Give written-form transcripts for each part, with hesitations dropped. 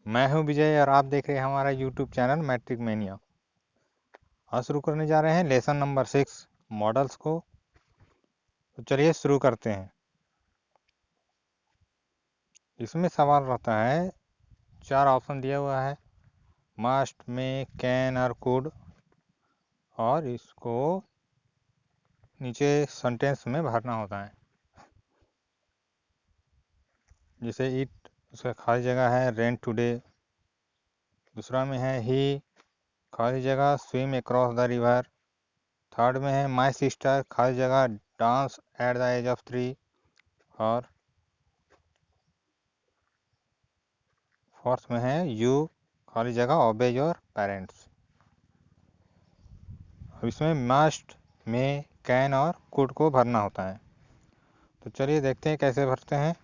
मैं हूं विजय और आप देख रहे हैं हमारा यूट्यूब चैनल मैट्रिक मेनिया। आज शुरू करने जा रहे हैं लेसन नंबर 6 मॉडल्स को। तो चलिए शुरू करते हैं। इसमें सवाल रहता है, 4 ऑप्शन दिया हुआ है, मस्ट, में, कैन और कुड, और इसको नीचे सेंटेंस में भरना होता है। जैसे इट, उसका खाली जगह है रेंट टुडे। दूसरा में है ही, खाली जगह swim across the river. Third में है माई सिस्टर, खाली जगह dance at the age of 3। और फोर्थ में है यू, खाली जगह ओबे योर पेरेंट्स। अब इसमें मस्ट, में, कैन और कुड को भरना होता है। तो चलिए देखते हैं कैसे भरते हैं।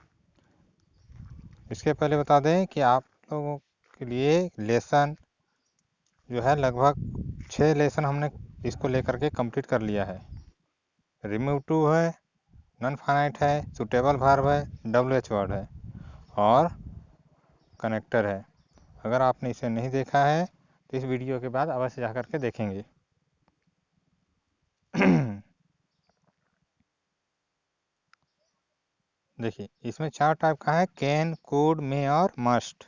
इसके पहले बता दें कि आप लोगों के लिए लेसन जो है लगभग 6 लेसन हमने इसको लेकर के कंप्लीट कर लिया है। रिमूव टू है, नॉन फाइनाइट है, सुटेबल वर्ब है, WH वर्ड है और कनेक्टर है। अगर आपने इसे नहीं देखा है तो इस वीडियो के बाद अवश्य जा कर के देखेंगे। देखिए इसमें 4 टाइप का है, कैन, कुड, मे और मस्ट।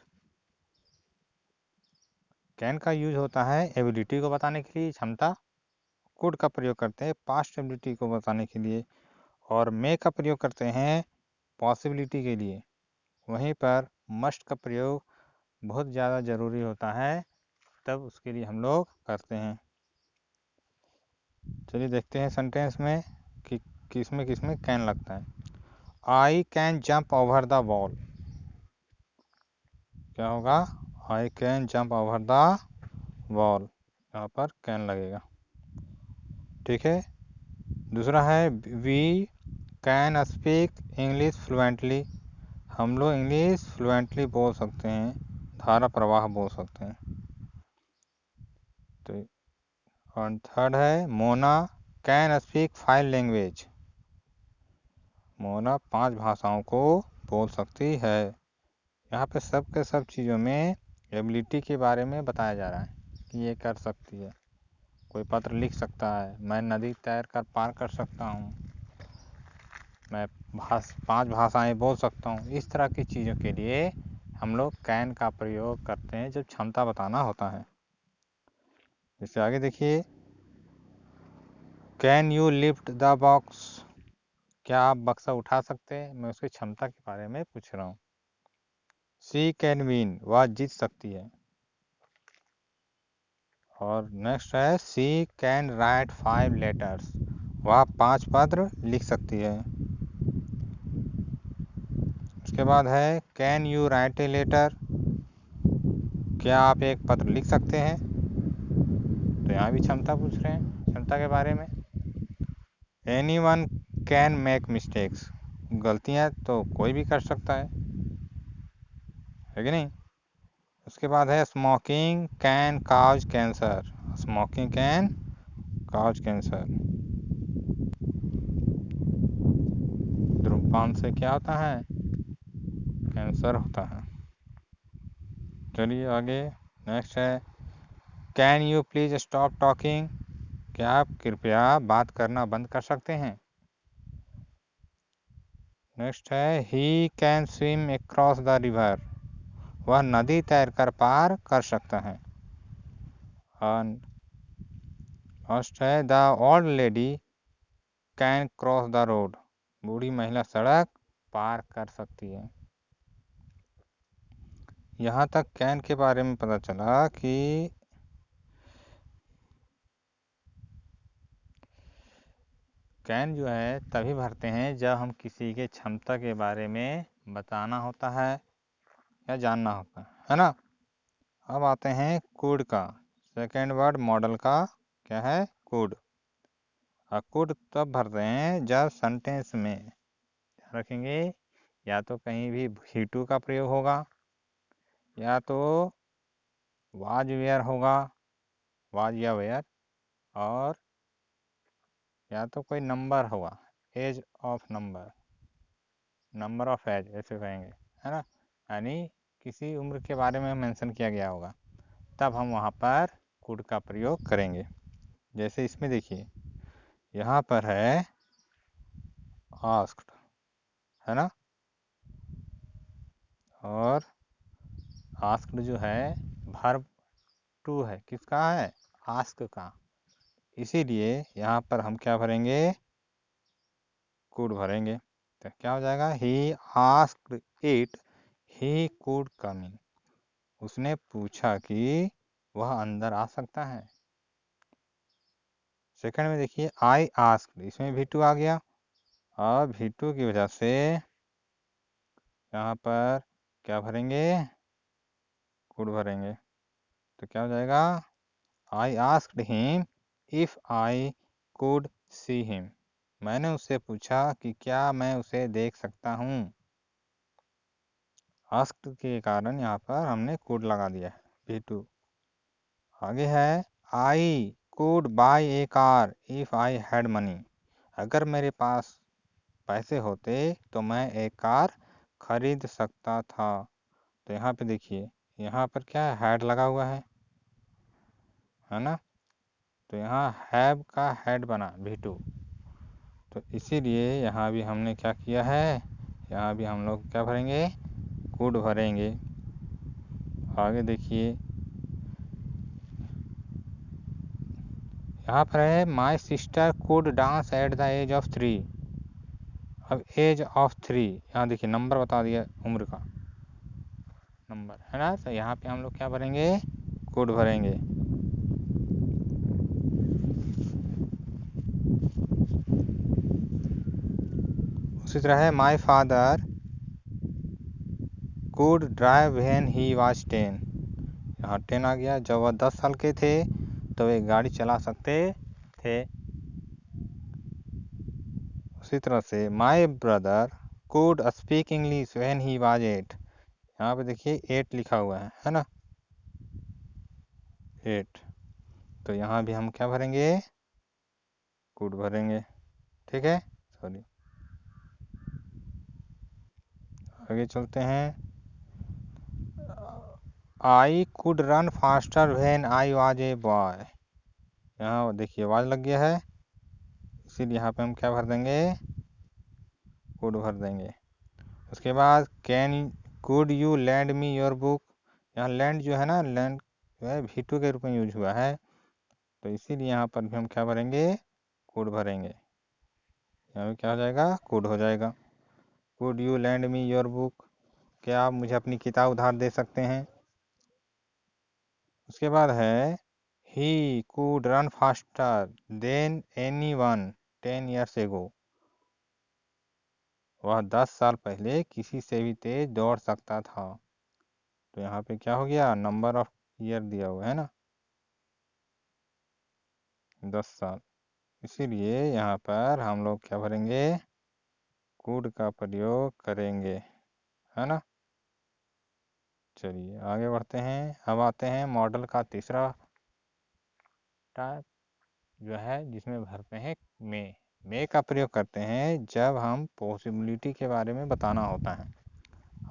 कैन का यूज होता है एबिलिटी को बताने के लिए, क्षमता। कुड का प्रयोग करते हैं पास्ट एबिलिटी को बताने के लिए, और मे का प्रयोग करते हैं पॉसिबिलिटी के लिए। वहीं पर मस्ट का प्रयोग बहुत ज़्यादा ज़रूरी होता है, तब उसके लिए हम लोग करते हैं। चलिए देखते हैं सेंटेंस में कि किसमें किसमें कैन लगता है। I can jump over the wall, क्या होगा? I can jump over the wall, यहाँ पर कैन लगेगा। ठीक है। दूसरा है we can speak English fluently, हम लोग इंग्लिश फ्लुएंटली बोल सकते हैं, धारा प्रवाह बोल सकते हैं। तो और थर्ड है Mona can speak 5 language, Mona 5 भाषाओं को बोल सकती है। यहाँ पे सब के सब चीज़ों में एबिलिटी के बारे में बताया जा रहा है कि ये कर सकती है। कोई पत्र लिख सकता है, मैं नदी तैर कर पार कर सकता हूँ, मैं 5 भाषाएं बोल सकता हूँ। इस तरह की चीज़ों के लिए हम लोग कैन का प्रयोग करते हैं जब क्षमता बताना होता है। इससे आगे देखिए, can you lift the box, क्या आप बक्सा उठा सकते हैं? मैं उसकी क्षमता के बारे में पूछ रहा हूँ। सी कैन विन, वह जीत सकती है। और नेक्स्ट है सी कैन राइट 5 लेटर्स, वह 5 पत्र लिख सकती है। उसके बाद है can you write a letter, क्या आप एक पत्र लिख सकते हैं? तो यहाँ भी क्षमता पूछ रहे हैं, क्षमता के बारे में। Any one can make mistakes, गलतियाँ तो कोई भी कर सकता है कि नहीं। उसके बाद है smoking can cause cancer, smoking can cause cancer, धूम्रपान से क्या होता है? कैंसर होता है। चलिए आगे, नेक्स्ट है can you please stop talking, क्या आप कृपया बात करना बंद कर सकते हैं? नेक्स्ट है he can swim across the river, वह नदी तैर कर पार कर सकता है। नेक्स्ट है the old lady can cross the road, बूढ़ी महिला सड़क पार कर सकती है। यहाँ तक कैन के बारे में पता चला कि कैन जो है तभी भरते हैं जब हम किसी के क्षमता के बारे में बताना होता है या जानना होता है ना। अब आते हैं कुड का, सेकेंड वर्ड मॉडल का क्या है? कुड। और कुड तब भरते हैं जब सेंटेंस में, ध्यान रखेंगे, या तो कहीं भी ही टू का प्रयोग होगा, या तो वाज वेयर होगा, वाज या वेयर, और या तो कोई नंबर होगा, age of number, number of age ऐसे कहेंगे, है ना। यानी किसी उम्र के बारे में मेंशन किया गया होगा, तब हम वहाँ पर कुड का प्रयोग करेंगे। जैसे इसमें देखिए, यहाँ पर है आस्क्ड, है ना, और आस्क्ड जो है वर्ब टू है, किसका है, आस्क का। इसीलिए यहाँ पर हम क्या भरेंगे, कुड भरेंगे। तो क्या हो जाएगा, he asked it he could come in, उसने पूछा कि वह अंदर आ सकता है। सेकंड में देखिए, आई आस्क्ड, इसमें V2 आ गया, और V2 की वजह से यहाँ पर क्या भरेंगे, कुड भरेंगे। तो क्या हो जाएगा, I asked him if I could see him, मैंने उससे पूछा कि क्या मैं उसे देख सकता हूँ। आस्क्ड के कारण यहाँ पर हमने कुड लगा दिया है, V2। आगे है, I could bye A car if I had money, अगर मेरे पास पैसे होते तो मैं एक कार खरीद सकता था। तो यहाँ पे देखिए, यहाँ पर क्या है, हैड लगा हुआ है ना, तो यहाँ हैव का हैड बना V2। तो इसीलिए यहाँ भी हमने क्या किया है, यहाँ भी हम लोग क्या भरेंगे, कुड भरेंगे। आगे देखिए, यहाँ पर है, my sister could dance at the age of 3। अब एज ऑफ 3, यहाँ देखिए नंबर बता दिया, उम्र का नंबर है ना, तो यहाँ पे हम लोग क्या भरेंगे, कुड भरेंगे। उसी तरह है, my father could drive when he was 10, यहाँ 10 आ गया, जब वह 10 साल के थे तो वे गाड़ी चला सकते थे। उसी तरह से, my brother could speak English when he was 8, यहाँ पे देखिए 8 लिखा हुआ है ना, 8। तो यहाँ भी हम क्या भरेंगे, कुड भरेंगे। ठीक है, सॉरी, आगे चलते हैं। I could run faster when I was a boy, यहाँ देखिए वाज लग गया है, इसीलिए यहाँ पे हम क्या भर देंगे, कुड भर देंगे। उसके बाद, could you land me your book, यहाँ लैंड जो है ना, लैंड जो है V2 के रूप में यूज हुआ है, तो इसीलिए यहाँ पर भी हम क्या भरेंगे, कुड भरेंगे। यहाँ भी क्या हो जाएगा, कुड हो जाएगा। Could you land me your book, क्या आप मुझे अपनी किताब उधार दे सकते हैं। उसके बाद है, he could run faster than any one 10 years ago, वह 10 साल पहले किसी से भी तेज दौड़ सकता था। तो यहाँ पे क्या हो गया, नंबर ऑफ ईयर दिया हुआ है ना, 10 साल, इसीलिए यहाँ पर हम लोग क्या भरेंगे, कुड का प्रयोग करेंगे, है ना। चलिए आगे बढ़ते हैं। अब आते हैं मॉडल का तीसरा टाइप, जो है जिसमें भरते हैं मे का प्रयोग करते हैं जब हम पॉसिबिलिटी के बारे में बताना होता है।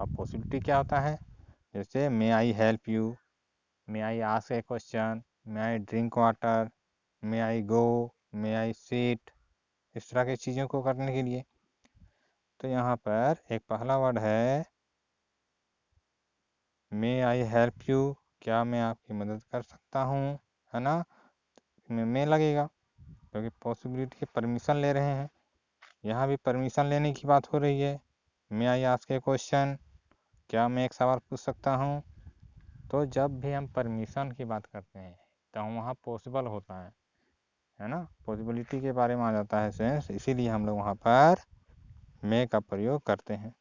अब पॉसिबिलिटी क्या होता है, जैसे may I help you, may I ask a question, may I drink water, may I go, may I seat, इस तरह की चीज़ों को करने के लिए। तो यहाँ पर एक पहला वर्ड है, मे आई हेल्प यू, क्या मैं आपकी मदद कर सकता हूँ, है ना, इसमें मे लगेगा क्योंकि पॉसिबिलिटी की परमिशन ले रहे हैं। यहाँ भी परमिशन लेने की बात हो रही है। मे आई आस्क ए क्वेश्चन, क्या मैं एक सवाल पूछ सकता हूँ। तो जब भी हम परमिशन की बात करते हैं तो वहाँ पॉसिबल होता है ना, पॉसिबिलिटी के बारे में आ जाता है सेंस, इसीलिए हम लोग वहाँ पर मे का प्रयोग करते हैं।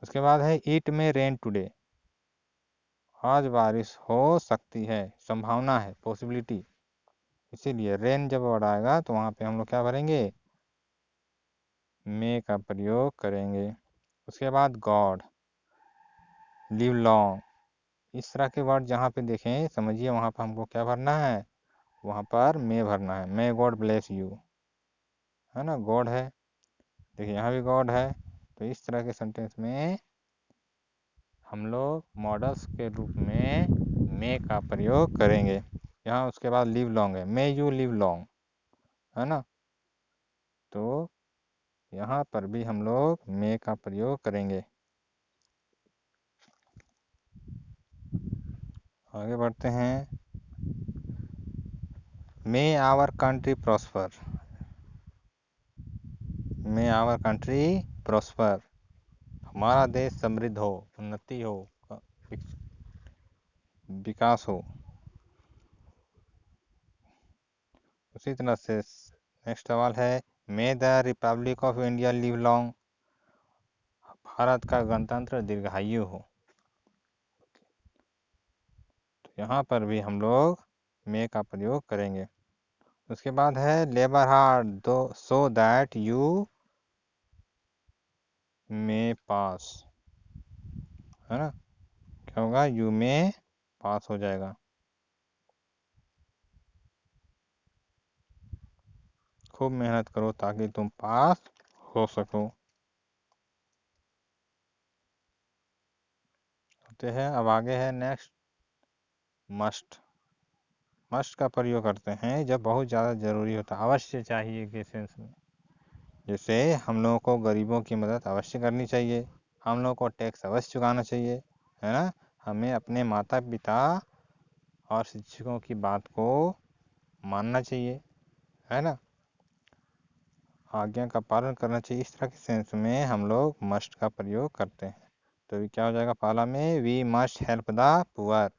उसके बाद है, इट में रेन टुडे, आज बारिश हो सकती है, संभावना है, पॉसिबिलिटी, इसीलिए रेन जब वर्ड आएगा तो वहाँ पे हम लोग क्या भरेंगे, मे का प्रयोग करेंगे। उसके बाद गॉड, लिव लॉन्ग, इस तरह के वर्ड जहाँ पे देखें समझिए वहाँ पर हमको क्या भरना है, वहाँ पर मे भरना है। मे गॉड ब्लेस यू, है ना, गॉड है, देखिए यहाँ भी गॉड है। तो इस तरह के सेंटेंस में हम लोग मॉडल्स के रूप में मे का प्रयोग करेंगे। यहाँ उसके बाद लिव लॉन्ग है, मे यू लिव लॉन्ग, है ना। तो यहाँ पर भी हम लोग मे का प्रयोग करेंगे। आगे बढ़ते हैं। May our country prosper, may our country prosper, हमारा देश समृद्ध हो, उन्नति हो, विकास हो। उसी तरह से नेक्स्ट सवाल है, मे the Republic of India live long, Bharat का गणतंत्र दीर्घायु हो। तो यहाँ पर भी हम लोग मे का प्रयोग करेंगे। उसके बाद है लेबर हार्ड दो सो दैट यू मे पास, है ना। क्या होगा, यू में पास हो जाएगा। खूब मेहनत करो ताकि तुम पास हो सको। होते हैं। अब आगे है नेक्स्ट मस्ट। मस्ट का प्रयोग करते हैं जब बहुत ज़्यादा ज़रूरी होता है, अवश्य चाहिए के सेंस में। जैसे हम लोगों को गरीबों की मदद अवश्य करनी चाहिए, हम लोगों को टैक्स अवश्य चुकाना चाहिए, है ना। हमें अपने माता पिता और शिक्षकों की बात को मानना चाहिए, है ना। आज्ञा का पालन करना चाहिए। इस तरह के सेंस में हम लोग मस्ट का प्रयोग करते हैं। तो ये क्या हो जाएगा पहला में, we must help the poor,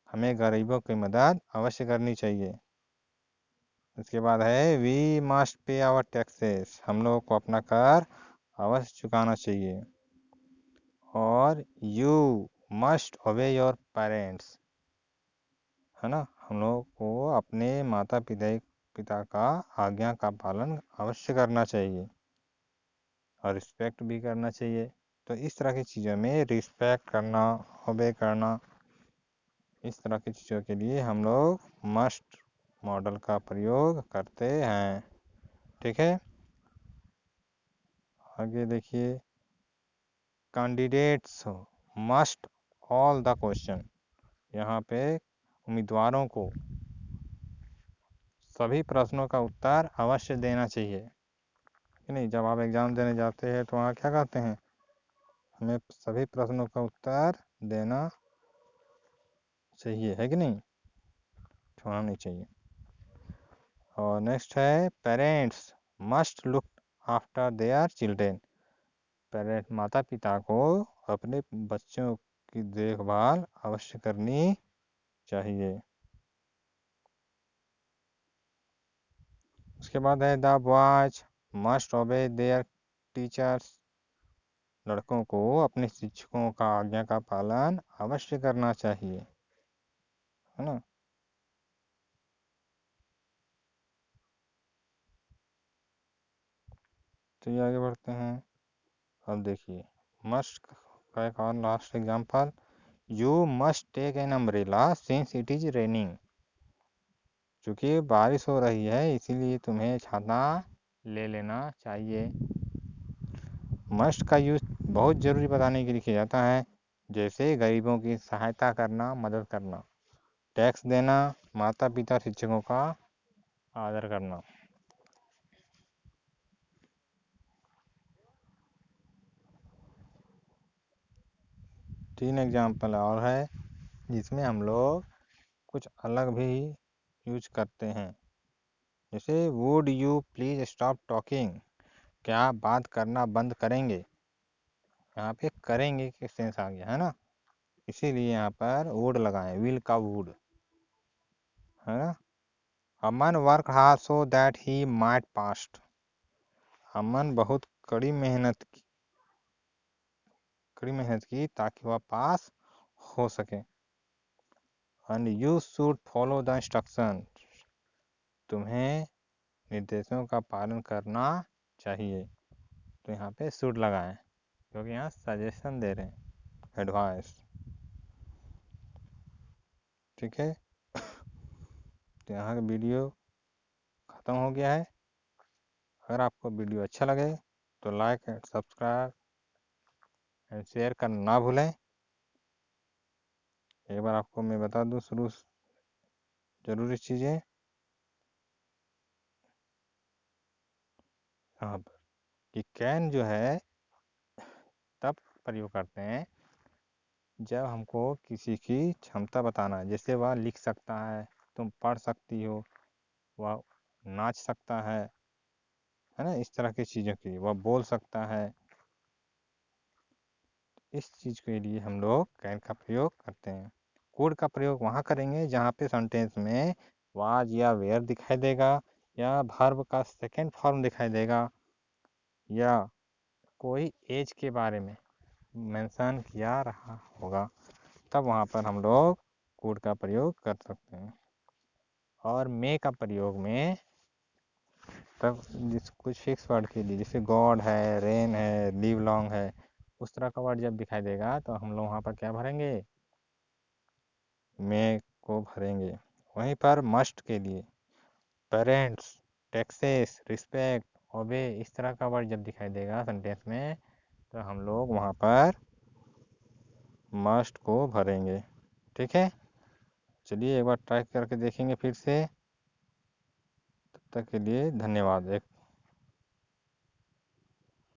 हमें गरीबों की मदद अवश्य करनी चाहिए। उसके बाद है we must pay our taxes, हम लोगों को अपना कर अवश्य चुकाना चाहिए। और you must obey your parents, है ना, हम लोगों को अपने माता पिता का आज्ञा का पालन अवश्य करना चाहिए और रिस्पेक्ट भी करना चाहिए। तो इस तरह की चीज़ों में रिस्पेक्ट करना, ओबे करना, इस तरह की चीज़ों के लिए हम लोग मस्ट मॉडल का प्रयोग करते हैं। ठीक है। आगे देखिए, candidates must all the question, यहाँ पे उम्मीदवारों को सभी प्रश्नों का उत्तर अवश्य देना चाहिए कि नहीं। जब आप एग्ज़ाम देने जाते हैं तो वहाँ क्या कहते हैं, हमें सभी प्रश्नों का उत्तर देना चाहिए, है कि नहीं, छोड़ना नहीं चाहिए। और नेक्स्ट है parents must look after their children, parent माता पिता को अपने बच्चों की देखभाल अवश्य करनी चाहिए। उसके बाद है द बॉयज मस्ट ओबे देयर टीचर्स, लड़कों को अपने शिक्षकों का आज्ञा का पालन अवश्य करना चाहिए, है ना। तो ये आगे बढ़ते हैं। अब देखिए मस्ट का एक और last example, you must take an umbrella since it is raining, क्योंकि बारिश हो रही है इसीलिए तुम्हें छाता ले लेना चाहिए। मस्ट का यूज बहुत ज़रूरी बताने के लिए किया जाता है, जैसे गरीबों की सहायता करना, मदद करना, टैक्स देना, माता पिता शिक्षकों का आदर करना। तीन एग्जाम्पल और है जिसमें हम लोग कुछ अलग भी यूज करते हैं। जैसे would you please stop talking, क्या आप बात करना बंद करेंगे, यहाँ पे करेंगे के सेंस आ गया, है ना। इसीलिए यहाँ पर वुड लगाएं, विल का वुड, है ना। Aman work hard so that he might passed, Aman बहुत कड़ी मेहनत की ताकि वह पास हो सके। And you should follow the instruction, तुम्हें निर्देशों का पालन करना चाहिए। तो यहाँ पे शुड लगाएं क्योंकि यहाँ सजेशन दे रहे हैं, एडवाइस। ठीक है। तो यहाँ का वीडियो ख़त्म हो गया है। अगर आपको वीडियो अच्छा लगे तो like and subscribe and share करना ना भूलें। एक बार आपको मैं बता दूं शुरू जरूरी चीज़ें यहाँ पर कि कैन जो है तब प्रयोग करते हैं जब हमको किसी की क्षमता बताना है, जैसे वह लिख सकता है, तुम पढ़ सकती हो, वह नाच सकता है ना, इस तरह की चीज़ों के लिए वह बोल सकता है। इस चीज़ के लिए हम लोग कैन का प्रयोग करते हैं। कुड का प्रयोग वहाँ करेंगे जहाँ पे सेंटेंस में वाज या वेयर दिखाई देगा, या वर्ब का सेकंड फॉर्म दिखाई देगा, या कोई एज के बारे में मेंशन किया रहा होगा, तब वहाँ पर हम लोग कुड का प्रयोग कर सकते हैं। और मे का प्रयोग में तब जिस कुछ फिक्स वर्ड के लिए, जैसे गॉड है, रेन है, लिव लॉन्ग है, उस तरह का वर्ड जब दिखाई देगा तो हम लोग वहाँ पर क्या भरेंगे, मे को भरेंगे। वहीं पर मस्ट के लिए पेरेंट्स, टैक्सेस, रिस्पेक्ट, ओबे, इस तरह का वर्ड जब दिखाई देगा सेंटेंस में तो हम लोग वहाँ पर मस्ट को भरेंगे। ठीक है, चलिए एक बार ट्राई करके देखेंगे फिर से। तब तक के लिए धन्यवाद। एक